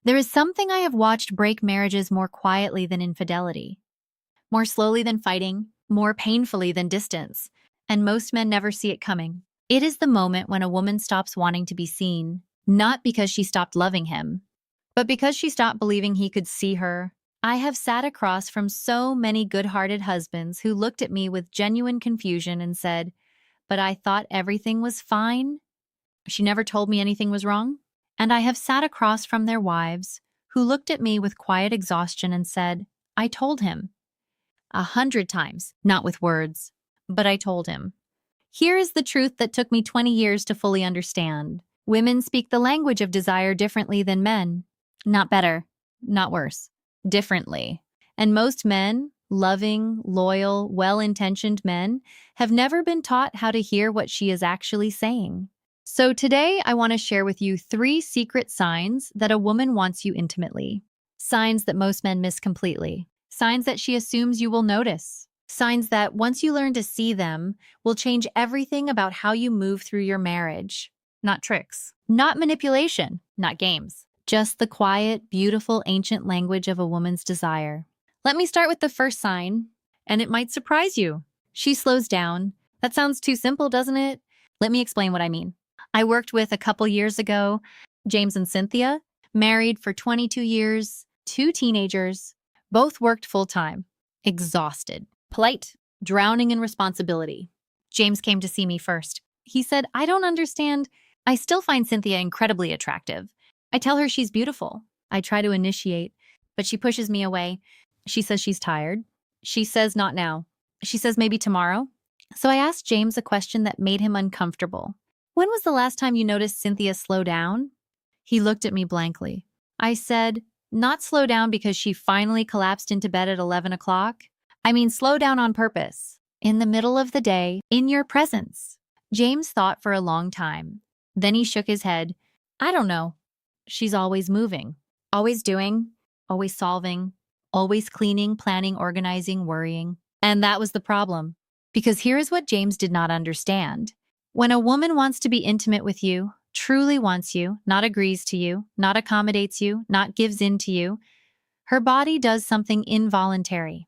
There is something I have watched break marriages more quietly than infidelity, more slowly than fighting, more painfully than distance, and most men never see it coming. It is the moment when a woman stops wanting to be seen, not because she stopped loving him, but because she stopped believing he could see her. I have sat across from so many good-hearted husbands who looked at me with genuine confusion and said, "But I thought everything was fine. She never told me anything was wrong." And I have sat across from their wives who looked at me with quiet exhaustion and said, "I told him." 100 times, not with words, but I told him. Here is the truth that took me 20 years to fully understand. Women speak the language of desire differently than men. Not better, not worse, differently. And most men, loving, loyal, well-intentioned men, have never been taught how to hear what she is actually saying. So today, I want to share with you 3 secret signs that a woman wants you intimately. Signs that most men miss completely. Signs that she assumes you will notice. Signs that, once you learn to see them, will change everything about how you move through your marriage. Not tricks. Not manipulation. Not games. Just the quiet, beautiful, ancient language of a woman's desire. Let me start with the first sign, and it might surprise you. She slows down. That sounds too simple, doesn't it? Let me explain what I mean. I worked with a couple years ago, James and Cynthia, married for 22 years, 2 teenagers, both worked full-time, exhausted, polite, drowning in responsibility. James came to see me first. He said, "I don't understand. I still find Cynthia incredibly attractive. I tell her she's beautiful. I try to initiate, but she pushes me away. She says she's tired. She says not now. She says maybe tomorrow." So I asked James a question that made him uncomfortable. "When was the last time you noticed Cynthia slow down?" He looked at me blankly. I said, "Not slow down because she finally collapsed into bed at 11 o'clock. I mean slow down on purpose, in the middle of the day, in your presence." James thought for a long time. Then he shook his head. "I don't know. She's always moving, always doing, always solving, always cleaning, planning, organizing, worrying." And that was the problem. Because here is what James did not understand. When a woman wants to be intimate with you, truly wants you, not agrees to you, not accommodates you, not gives in to you, her body does something involuntary.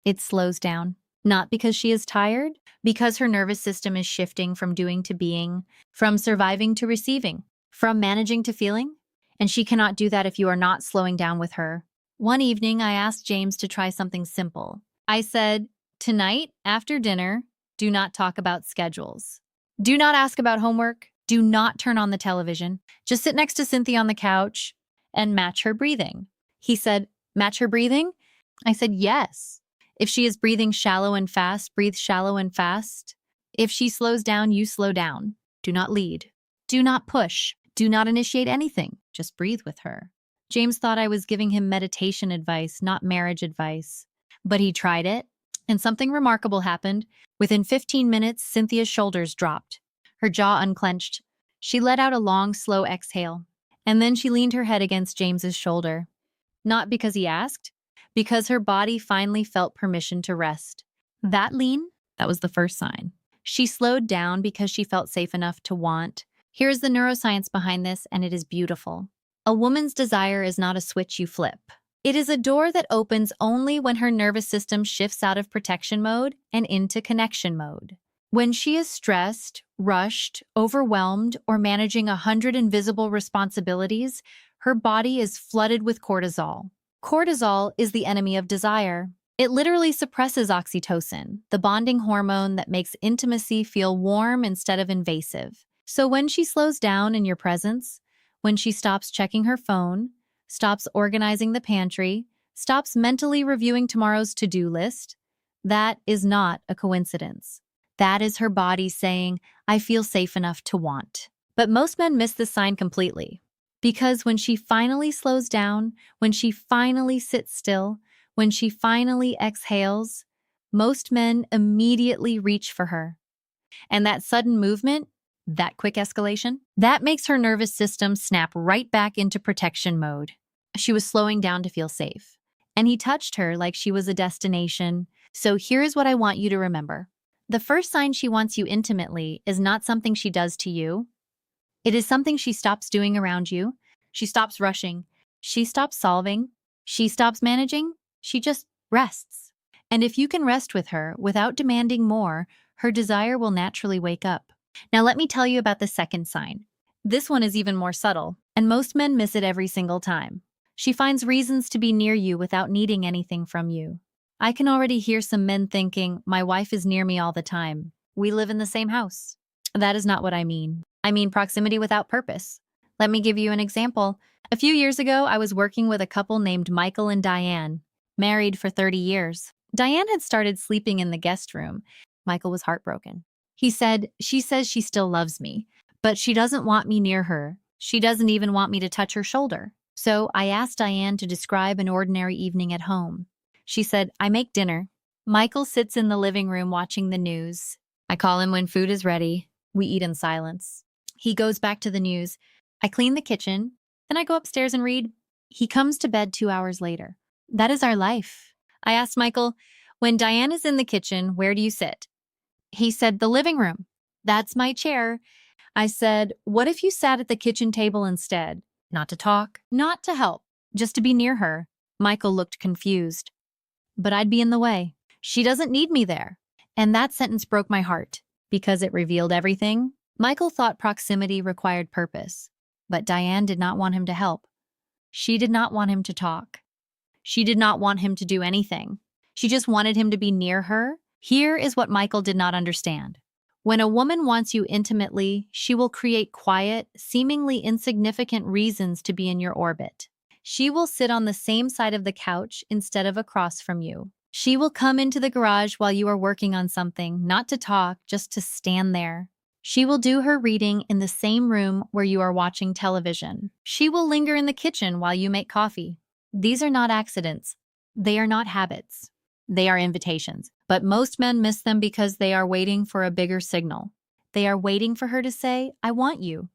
It slows down. Not because she is tired, because her nervous system is shifting from doing to being, from surviving to receiving, from managing to feeling. And she cannot do that if you are not slowing down with her. One evening, I asked James to try something simple. I said, "Tonight, after dinner, do not talk about schedules. Do not ask about homework. Do not turn on the television. Just sit next to Cynthia on the couch and match her breathing." He said, "Match her breathing?" I said, "Yes. If she is breathing shallow and fast, breathe shallow and fast. If she slows down, you slow down. Do not lead. Do not push. Do not initiate anything. Just breathe with her." James thought I was giving him meditation advice, not marriage advice. But he tried it, and something remarkable happened. Within 15 minutes, Cynthia's shoulders dropped. Her jaw unclenched. She let out a long, slow exhale. And then she leaned her head against James's shoulder. Not because he asked, because her body finally felt permission to rest. That was the first sign. She slowed down because she felt safe enough to want. Here's the neuroscience behind this, and it is beautiful. A woman's desire is not a switch you flip. It is a door that opens only when her nervous system shifts out of protection mode and into connection mode. When she is stressed, rushed, overwhelmed, or managing 100 invisible responsibilities, her body is flooded with cortisol. Cortisol is the enemy of desire. It literally suppresses oxytocin, the bonding hormone that makes intimacy feel warm instead of invasive. So when she slows down in your presence, when she stops checking her phone, stops organizing the pantry, stops mentally reviewing tomorrow's to-do list, that is not a coincidence. That is her body saying, "I feel safe enough to want." But most men miss this sign completely. Because when she finally slows down, when she finally sits still, when she finally exhales, most men immediately reach for her. And that sudden movement, that quick escalation, that makes her nervous system snap right back into protection mode. She was slowing down to feel safe. And he touched her like she was a destination. So here's what I want you to remember. The first sign she wants you intimately is not something she does to you. It is something she stops doing around you. She stops rushing. She stops solving. She stops managing. She just rests. And if you can rest with her without demanding more, her desire will naturally wake up. Now, let me tell you about the second sign. This one is even more subtle, and most men miss it every single time. She finds reasons to be near you without needing anything from you. I can already hear some men thinking, my wife is near me all the time. We live in the same house. That is not what I mean. I mean proximity without purpose. Let me give you an example. A few years ago, I was working with a couple named Michael and Diane, married for 30 years. Diane had started sleeping in the guest room. Michael was heartbroken. He said, she says she still loves me, but she doesn't want me near her. She doesn't even want me to touch her shoulder. So I asked Diane to describe an ordinary evening at home. She said, I make dinner. Michael sits in the living room watching the news. I call him when food is ready. We eat in silence. He goes back to the news. I clean the kitchen. Then I go upstairs and read. He comes to bed 2 hours later. That is our life. I asked Michael, when Diane is in the kitchen, where do you sit? He said, the living room. That's my chair. I said, what if you sat at the kitchen table instead? Not to talk, not to help, just to be near her. Michael looked confused. But I'd be in the way. She doesn't need me there. And that sentence broke my heart because it revealed everything. Michael thought proximity required purpose, but Diane did not want him to help. She did not want him to talk. She did not want him to do anything. She just wanted him to be near her. Here is what Michael did not understand. When a woman wants you intimately, she will create quiet, seemingly insignificant reasons to be in your orbit. She will sit on the same side of the couch instead of across from you. She will come into the garage while you are working on something, not to talk, just to stand there. She will do her reading in the same room where you are watching television. She will linger in the kitchen while you make coffee. These are not accidents. They are not habits. They are invitations. But most men miss them because they are waiting for a bigger signal. They are waiting for her to say, I want you,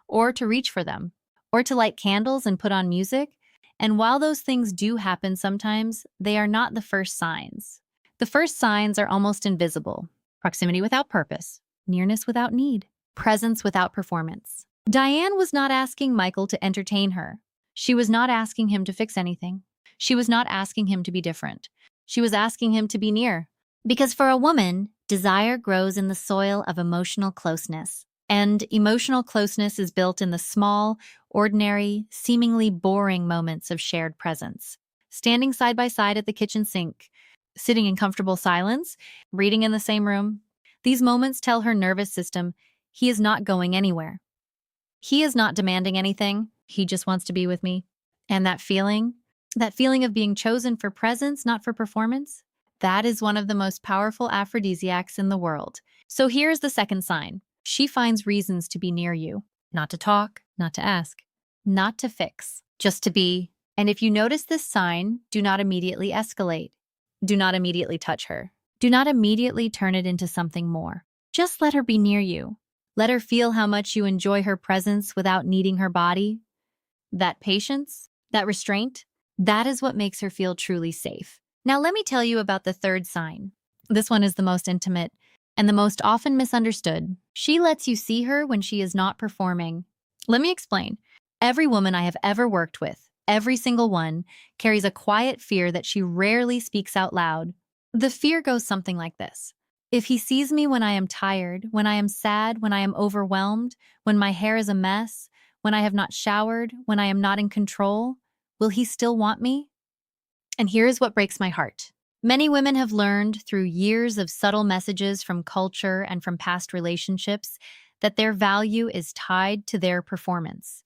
or to reach for them, or to light candles and put on music. And while those things do happen sometimes, they are not the first signs. The first signs are almost invisible. Proximity without purpose, nearness without need, presence without performance. Diane was not asking Michael to entertain her. She was not asking him to fix anything. She was not asking him to be different. She was asking him to be near. Because for a woman, desire grows in the soil of emotional closeness. And emotional closeness is built in the small, ordinary, seemingly boring moments of shared presence. Standing side by side at the kitchen sink, sitting in comfortable silence, reading in the same room. These moments tell her nervous system, he is not going anywhere. He is not demanding anything. He just wants to be with me. And that feeling of being chosen for presence, not for performance, that is one of the most powerful aphrodisiacs in the world. So here's the second sign. She finds reasons to be near you. Not to talk, not to ask, not to fix, just to be. And if you notice this sign, do not immediately escalate. Do not immediately touch her. Do not immediately turn it into something more. Just let her be near you. Let her feel how much you enjoy her presence without needing her body. That patience, that restraint, that is what makes her feel truly safe. Now let me tell you about the third sign. This one is the most intimate and the most often misunderstood. She lets you see her when she is not performing. Let me explain. Every woman I have ever worked with, every single one, carries a quiet fear that she rarely speaks out loud. The fear goes something like this. If he sees me when I am tired, when I am sad, when I am overwhelmed, when my hair is a mess, when I have not showered, when I am not in control, will he still want me? And here is what breaks my heart. Many women have learned through years of subtle messages from culture and from past relationships that their value is tied to their performance,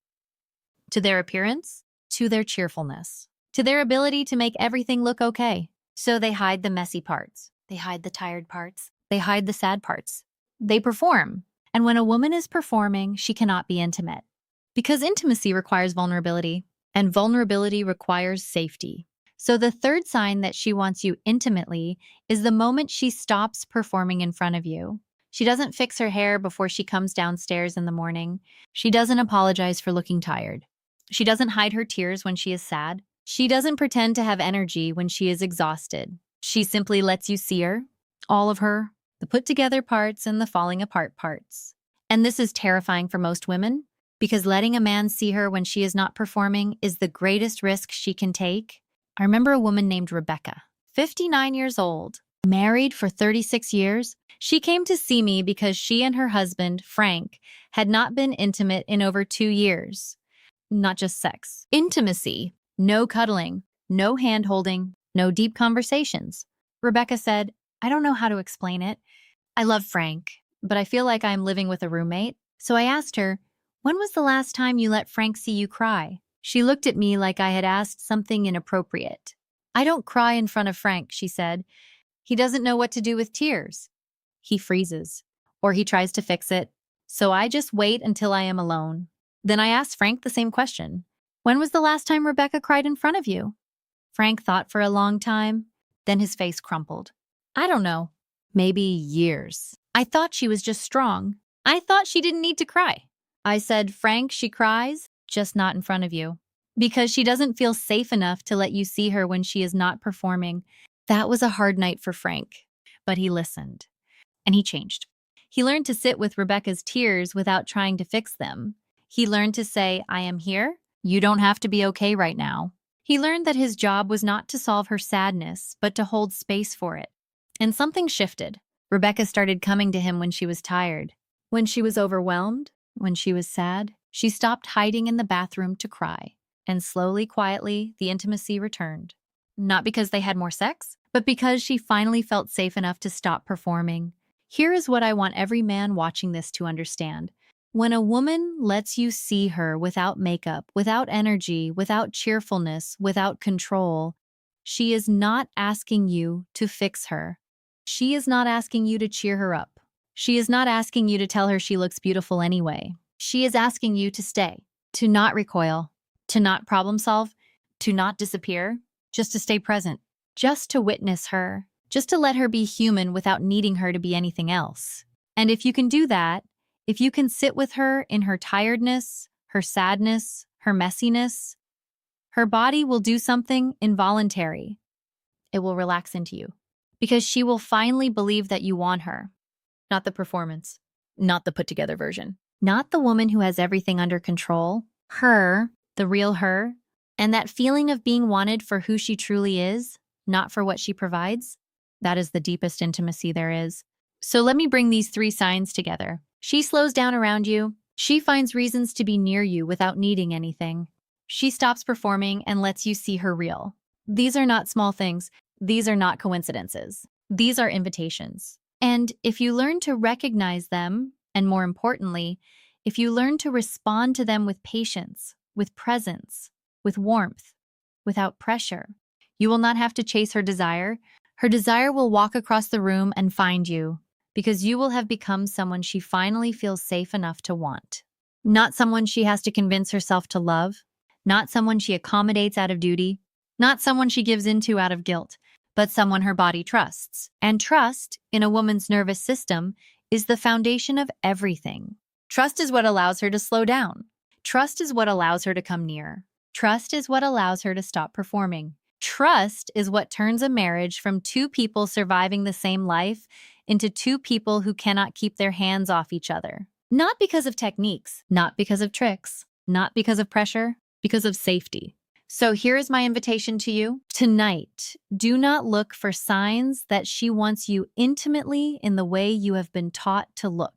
to their appearance, to their cheerfulness, to their ability to make everything look okay. So they hide the messy parts. They hide the tired parts. They hide the sad parts. They perform. And when a woman is performing, she cannot be intimate. Because intimacy requires vulnerability, and vulnerability requires safety. So the third sign that she wants you intimately is the moment she stops performing in front of you. She doesn't fix her hair before she comes downstairs in the morning. She doesn't apologize for looking tired. She doesn't hide her tears when she is sad. She doesn't pretend to have energy when she is exhausted. She simply lets you see her, all of her, the put together parts and the falling apart parts. And this is terrifying for most women Because letting a man see her when she is not performing is the greatest risk she can take. I remember a woman named Rebecca, 59 years old, married for 36 years. She came to see me because she and her husband, Frank, had not been intimate in over 2 years. Not just sex. Intimacy. No cuddling, no hand-holding, no deep conversations. Rebecca said, I don't know how to explain it. I love Frank, but I feel like I'm living with a roommate. So I asked her, when was the last time you let Frank see you cry? She looked at me like I had asked something inappropriate. I don't cry in front of Frank, she said. He doesn't know what to do with tears. He freezes, or he tries to fix it. So I just wait until I am alone. Then I asked Frank the same question. When was the last time Rebecca cried in front of you? Frank thought for a long time. Then his face crumpled. I don't know. Maybe years. I thought she was just strong. I thought she didn't need to cry. I said, Frank, she cries, just not in front of you. Because she doesn't feel safe enough to let you see her when she is not performing. That was a hard night for Frank. But he listened. And he changed. He learned to sit with Rebecca's tears without trying to fix them. He learned to say, I am here. You don't have to be okay right now. He learned that his job was not to solve her sadness, but to hold space for it. And something shifted. Rebecca started coming to him when she was tired. When she was overwhelmed, when she was sad, she stopped hiding in the bathroom to cry. And slowly, quietly, the intimacy returned. Not because they had more sex, but because she finally felt safe enough to stop performing. Here is what I want every man watching this to understand. When a woman lets you see her without makeup, without energy, without cheerfulness, without control, she is not asking you to fix her. She is not asking you to cheer her up. She is not asking you to tell her she looks beautiful anyway. She is asking you to stay, to not recoil, to not problem solve, to not disappear, just to stay present, just to witness her, just to let her be human without needing her to be anything else. And if you can do that, if you can sit with her in her tiredness, her sadness, her messiness, her body will do something involuntary. It will relax into you because she will finally believe that you want her, not the performance, not the put-together version, not the woman who has everything under control, her, the real her, and that feeling of being wanted for who she truly is, not for what she provides. That is the deepest intimacy there is. So let me bring these 3 signs together. She slows down around you. She finds reasons to be near you without needing anything. She stops performing and lets you see her real. These are not small things. These are not coincidences. These are invitations. And if you learn to recognize them, and more importantly, if you learn to respond to them with patience, with presence, with warmth, without pressure, you will not have to chase her desire. Her desire will walk across the room and find you, because you will have become someone she finally feels safe enough to want. Not someone she has to convince herself to love, not someone she accommodates out of duty, not someone she gives into out of guilt, but someone her body trusts. And trust, in a woman's nervous system, is the foundation of everything. Trust is what allows her to slow down. Trust is what allows her to come near. Trust is what allows her to stop performing. Trust is what turns a marriage from 2 people surviving the same life into 2 people who cannot keep their hands off each other. Not because of techniques, not because of tricks, not because of pressure, because of safety. So here is my invitation to you. Tonight, do not look for signs that she wants you intimately in the way you have been taught to look.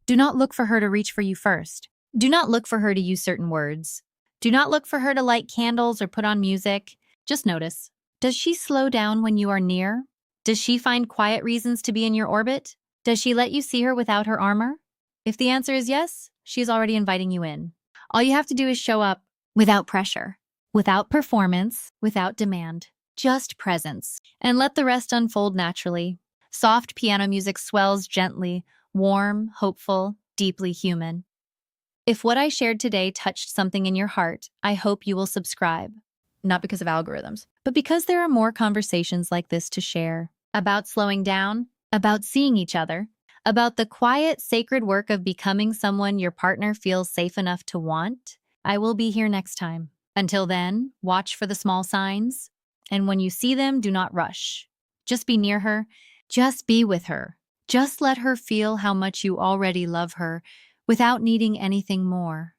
Do not look for her to reach for you first. Do not look for her to use certain words. Do not look for her to light candles or put on music. Just notice. Does she slow down when you are near? Does she find quiet reasons to be in your orbit? Does she let you see her without her armor? If the answer is yes, she is already inviting you in. All you have to do is show up without pressure, without performance, without demand, just presence, and let the rest unfold naturally. Soft piano music swells gently, warm, hopeful, deeply human. If what I shared today touched something in your heart, I hope you will subscribe. Not because of algorithms, but because there are more conversations like this to share. About slowing down, about seeing each other, about the quiet, sacred work of becoming someone your partner feels safe enough to want. I will be here next time. Until then, watch for the small signs, and when you see them, do not rush. Just be near her. Just be with her. Just let her feel how much you already love her without needing anything more.